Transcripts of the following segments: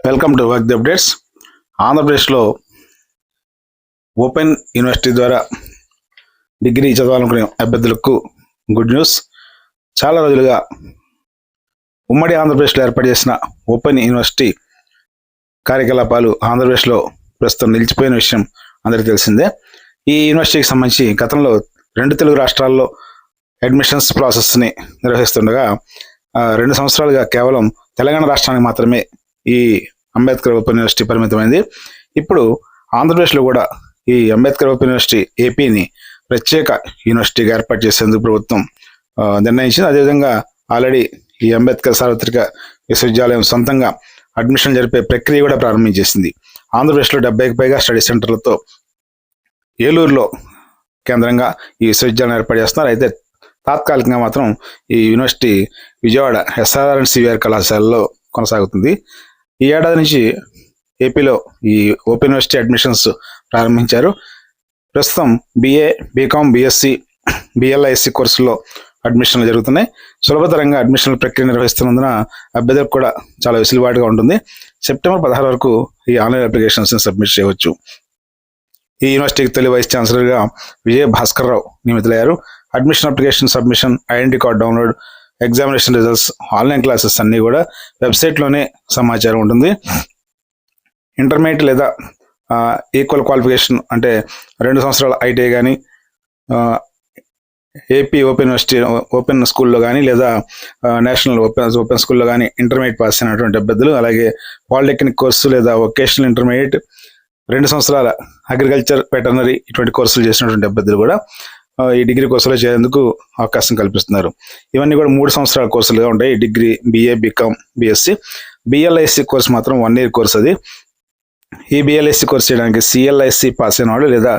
Welcome to work the updates. ఆంధ్రప్రదేశ్లో open university ద్వారా degree చదవాలనుకునే అభ్యర్థులకు గుడ్ న్యూస్. చాలా రోజులుగా ఉమ్మడి ఆంధ్రప్రదేశ్లో ఏర్పాటు చేసిన ఓపెన్ యూనివర్సిటీ కార్యకలాపాలు ఆంధ్రప్రదేశ్లో ప్రస్తుతం నిలిచిపోయిన విషయం అందరికీ తెలిసిందే. ఈ యూనివర్సిటీకి సంబంధించి గతంలో 2 తెలుగు రాష్ట్రాల్లో అడ్మిషన్స్ ప్రాసెస్ని నిర్వహిస్తుండగా 2 సంవత్సరాలుగా కేవలం తెలంగాణ రాష్ట్రానికి మాత్రమే ఈ అంబేద్కర్ ఓపెన్ యూనివర్సిటీ పరిమితమైంది. ఇప్పుడు ఆంధ్రప్రదేశ్లో కూడా ఈ అంబేద్కర్ ఓపెన్ యూనివర్సిటీ ఏపీని ప్రత్యేక యూనివర్సిటీగా ఏర్పాటు చేసేందుకు ప్రభుత్వం నిర్ణయించింది. అదేవిధంగా ఆల్రెడీ ఈ అంబేద్కర్ సార్వత్రిక విశ్వవిద్యాలయం సొంతంగా అడ్మిషన్ జరిపే ప్రక్రియ కూడా ప్రారంభించేసింది. ఆంధ్రప్రదేశ్లో 70కి పైగా స్టడీ సెంటర్లతో ఏలూరులో కేంద్రంగా ఈ విశ్వవిద్యాలయం ఏర్పాటు చేస్తున్నారు. అయితే తాత్కాలికంగా మాత్రం ఈ university Vijayawada SRR and CVR కళాశాలలో కొనసాగుతుంది. ఈ ఏడాది నుంచి ఏపీలో ఈ ఓపెన్ యూనివర్సిటీ అడ్మిషన్స్ ప్రారంభించారు. ప్రస్తుతం BA, BCom, BSc, BLISc కోర్సుల్లో అడ్మిషన్లు జరుగుతున్నాయి. సులభతరంగా అడ్మిషన్ల ప్రక్రియ నిర్వహిస్తున్నందున అభ్యర్థులకు కూడా చాలా వెసులుబాటుగా ఉంటుంది. సెప్టెంబర్ 16 వరకు ఈ ఆన్లైన్ అప్లికేషన్స్ని సబ్మిట్ చేయవచ్చు. ఈ యూనివర్సిటీకి తొలి వైస్ ఛాన్సలర్గా విజయ భాస్కర్ రావు నియమితులయ్యారు. Admission application submission, identity card download, examination results, online classes అన్నీ కూడా వెబ్సైట్లోనే సమాచారం ఉంటుంది. ఇంటర్మీడియట్ లేదా ఈక్వల్ క్వాలిఫికేషన్ అంటే 2 సంవత్సరాల ITI కానీ, ఏపీ ఓపెన్ యూనివర్సిటీ ఓపెన్ స్కూల్లో కానీ లేదా నేషనల్ ఓపెన్ స్కూల్లో కానీ ఇంటర్మీడియట్ పాస్ అయినటువంటి అభ్యర్థులు, అలాగే పాలిటెక్నిక్ కోర్సు లేదా వొకేషనల్ ఇంటర్మీడియట్, 2 సంవత్సరాల అగ్రికల్చర్, వెటర్నరీ ఇటువంటి కోర్సులు చేసినటువంటి అభ్యర్థులు కూడా ఈ డిగ్రీ కోర్సులో చేరేందుకు అవకాశం కల్పిస్తున్నారు. ఇవన్నీ కూడా 3 సంవత్సరాల కోర్సులుగా ఉంటాయి. Degree, BA, BCom, BSc. BLISc course మాత్రం 1 year కోర్సు. అది ఈ BLISc కోర్సు చేయడానికి CLISc పాస్ అయిన వాళ్ళు లేదా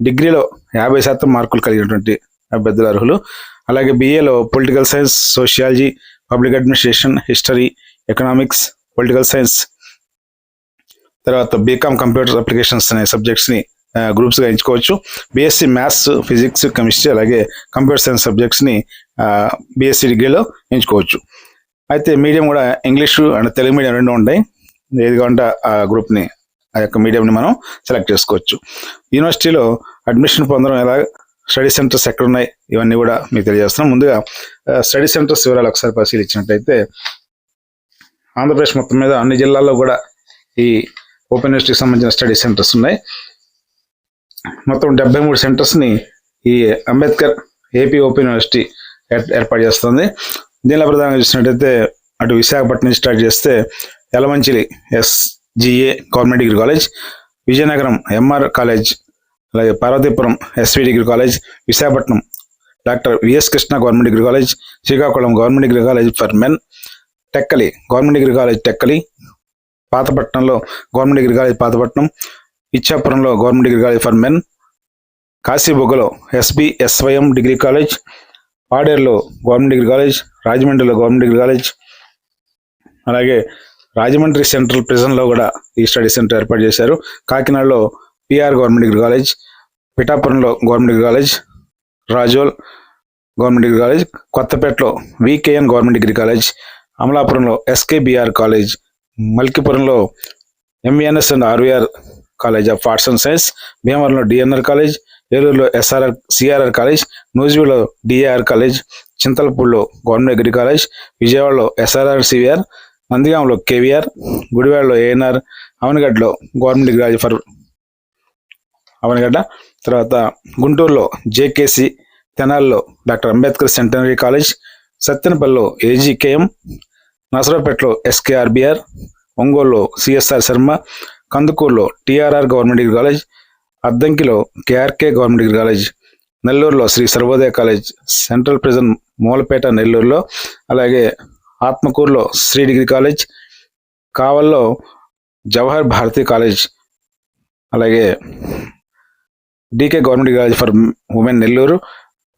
డిగ్రీలో 50% మార్కులు కలిగినటువంటి అభ్యర్థులు అర్హులు. అలాగే BAలో political science, sociology, public administration, history, economics, political science, తర్వాత BCom కంప్యూటర్ అప్లికేషన్స్ అనే సబ్జెక్ట్స్ని గ్రూప్స్గా ఎంచుకోవచ్చు. BSc మ్యాథ్స్, ఫిజిక్స్, కెమిస్ట్రీ అలాగే కంప్యూటర్ సైన్స్ సబ్జెక్ట్స్ని BSc డిగ్రీలో ఎంచుకోవచ్చు. అయితే మీడియం కూడా ఇంగ్లీషు అండ్ తెలుగు మీడియం 2 ఉంటాయి. ఏది కావాలంటే ఆ గ్రూప్ని, ఆ యొక్క మీడియంని మనం సెలెక్ట్ చేసుకోవచ్చు. యూనివర్సిటీలో అడ్మిషన్ పొందడం ఎలా, స్టడీ సెంటర్స్ ఎక్కడ ఉన్నాయి, ఇవన్నీ కూడా మీకు తెలియజేస్తున్నాం. ముందుగా స్టడీ సెంటర్స్ వివరాలు ఒకసారి పరిశీలించినట్టయితే ఆంధ్రప్రదేశ్ మొత్తం మీద అన్ని జిల్లాల్లో కూడా ఈ ఓపెన్ యూనివర్సిటీకి సంబంధించిన స్టడీ సెంటర్స్ ఉన్నాయి. మొత్తం 73 సెంటర్స్ని ఈ అంబేద్కర్ ఏపీ ఓపెన్ యూనివర్సిటీ ఏర్పాటు చేస్తుంది. దీనిలో ప్రధానంగా చూసినట్టయితే అటు విశాఖపట్నం నుంచి స్టార్ట్ చేస్తే Yelamanchili SGA government degree college, Vizianagaram MR college, అలాగే Parvathipuram SV degree college, Visakhapatnam doctor VS Krishna government degree college, Srikakulam government degree college for men, Tekkali government degree college Tekkali, పాతపట్నంలో గవర్నమెంట్ డిగ్రీ కాలేజ్ పాతపట్నం, ఇచ్చాపురంలో government degree college for men, కాశీబుగ్గలో SBSYM degree college, పాడేరులో government degree college, రాజమండ్రిలో government degree college, అలాగే Rajahmundry central ప్రిజన్లో కూడా ఈ study centre ఏర్పాటు చేశారు. కాకినాడలో PR గవర్నమెంట్ డిగ్రీ కాలేజ్, పిఠాపురంలో government degree college, Rajol government degree college, కొత్తపేటలో VKN గవర్నమెంట్ డిగ్రీ కాలేజ్, అమలాపురంలో SKBR కాలేజ్, మల్కీపురంలో MVNS and RVR college of arts and science, భీమవరంలో DNR కాలేజ్, ఏలూరులో CRR కాలేజ్, నూజివీడులో DAR కాలేజ్, చింతలపూడిలో గవర్నమెంట్ డిగ్రీ కాలేజ్, విజయవాడలో SRR CVR, నందిగాంలో KVR, గుడివాడలో ANR, అవనగడ్డలో government degree college for Avanigadda, తర్వాత గుంటూరులో JKC, తెనాలిలో డాక్టర్ అంబేద్కర్ సెంటనరీ కాలేజ్, సత్తెనపల్లిలో AGKM, నసరావుపేటలో SKRBR, ఒంగోలులో CSR శర్మ, కందుకూరులో TRR గవర్నమెంట్ డిగ్రీ కాలేజ్, అద్దంకిలో KRK గవర్నమెంట్ డిగ్రీ కాలేజ్, నెల్లూరులో Shri Sarvodaya college, central prison Mulapeta నెల్లూరులో, అలాగే ఆత్మకూరులో శ్రీ డిగ్రీ కాలేజ్, కావల్లో జవహర్ భారతి కాలేజ్, అలాగే DK government degree college for women Nellore,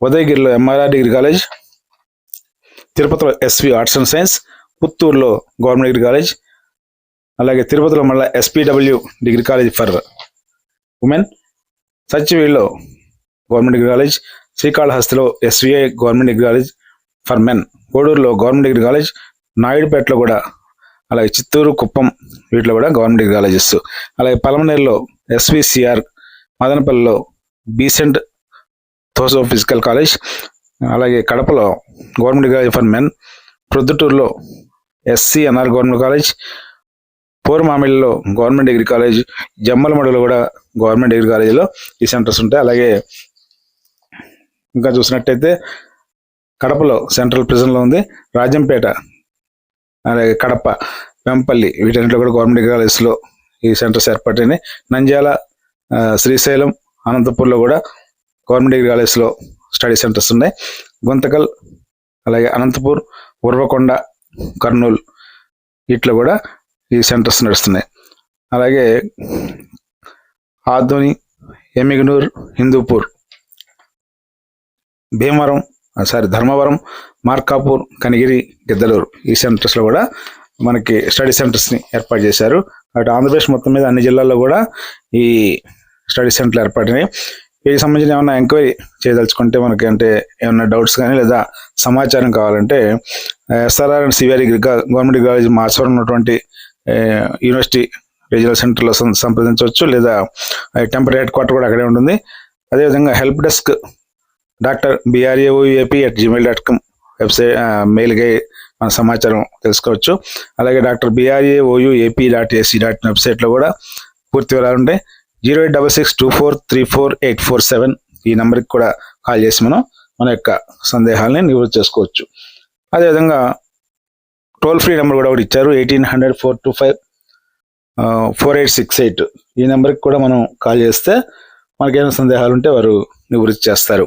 ఉదయగిరిలో MRR డిగ్రీ కాలేజ్, తిరుపతిలో SV ఆర్ట్స్ అండ్ సైన్స్, పుత్తూరులో గవర్నమెంట్ డిగ్రీ కాలేజ్, అలాగే తిరుపతిలో మళ్ళీ SPW degree college for women, సచివేల్లో గవర్నమెంట్ డిగ్రీ కాలేజ్, శ్రీకాళహస్తిలో SVI government degree college for men, కోడూరులో government degree college, నాయుడుపేటలో కూడా, అలాగే చిత్తూరు, కుప్పం వీటిలో కూడా గవర్నమెంట్ డిగ్రీ కాలేజెస్. అలాగే పలమనేరులో SVCR, మదనపల్లిలో బీసెంట్ థోసో ఫిజికల్ కాలేజ్, అలాగే కడపలో government degree college for men, ప్రొద్దుటూరులో SCNR గవర్నమెంట్ కాలేజ్, పోరుమామిడిలో గవర్నమెంట్ డిగ్రీ కాలేజ్, జమ్మలమడుగులో కూడా గవర్నమెంట్ డిగ్రీ కాలేజీలో ఈ సెంటర్స్ ఉంటాయి. అలాగే ఇంకా చూసినట్టయితే కడపలో సెంట్రల్ ప్రిజన్లో ఉంది, రాజంపేట, అలాగే కడప, వెంపల్లి వీటన్నిటిలో కూడా గవర్నమెంట్ డిగ్రీ కాలేజెస్లో ఈ సెంటర్స్ ఏర్పడినాయి. నంద్యాల, శ్రీశైలం, అనంతపూర్లో కూడా గవర్నమెంట్ డిగ్రీ కాలేజ్లో స్టడీ సెంటర్స్ ఉన్నాయి. గుంతకల్, అలాగే అనంతపూర్, ఉర్వకొండ, కర్నూలు వీటిలో కూడా ఈ సెంటర్స్ నడుస్తున్నాయి. అలాగే ఆదోని, ఎమిగనూర్, హిందూపూర్, భీమవరం, ధర్మవరం, మార్కాపూర్, కనిగిరి, గిద్దలూరు ఈ సెంటర్స్లో కూడా మనకి స్టడీ సెంటర్స్ని ఏర్పాటు చేశారు. అటు ఆంధ్రప్రదేశ్ మొత్తం మీద అన్ని జిల్లాల్లో కూడా ఈ స్టడీ సెంటర్లు ఏర్పడినాయి. వీటికి సంబంధించిన ఏమైనా ఎంక్వైరీ చేయదలుచుకుంటే మనకి అంటే ఏమైనా డౌట్స్ కానీ లేదా సమాచారం కావాలంటే SRR and CVR government degree college Machavaram ఉన్నటువంటి యూనివర్సిటీ రీజనల్ సెంటర్లో సంప్రదించవచ్చు, లేదా టెంపరీ హెడ్ క్వార్టర్ కూడా అక్కడే ఉంటుంది. అదేవిధంగా హెల్ప్ డెస్క్ drBRAOUAP@gmail.com వెబ్సైట్ మెయిల్గా మన సమాచారం తెలుసుకోవచ్చు. అలాగే drBRAOUAP.ac.in వెబ్సైట్లో కూడా పూర్తి వివరాలు ఉంటాయి. 08662434847 ఈ నెంబర్కి కూడా కాల్ చేసి మనం మన యొక్క సందేహాలని నివృత్తి చేసుకోవచ్చు. అదేవిధంగా టోల్ ఫ్రీ నెంబర్ కూడా ఒకటి ఇచ్చారు, 1800-425-4868 ఈ నెంబర్కి కూడా మనం కాల్ చేస్తే మనకేమైనా సందేహాలు ఉంటే వారు నివృత్తి చేస్తారు.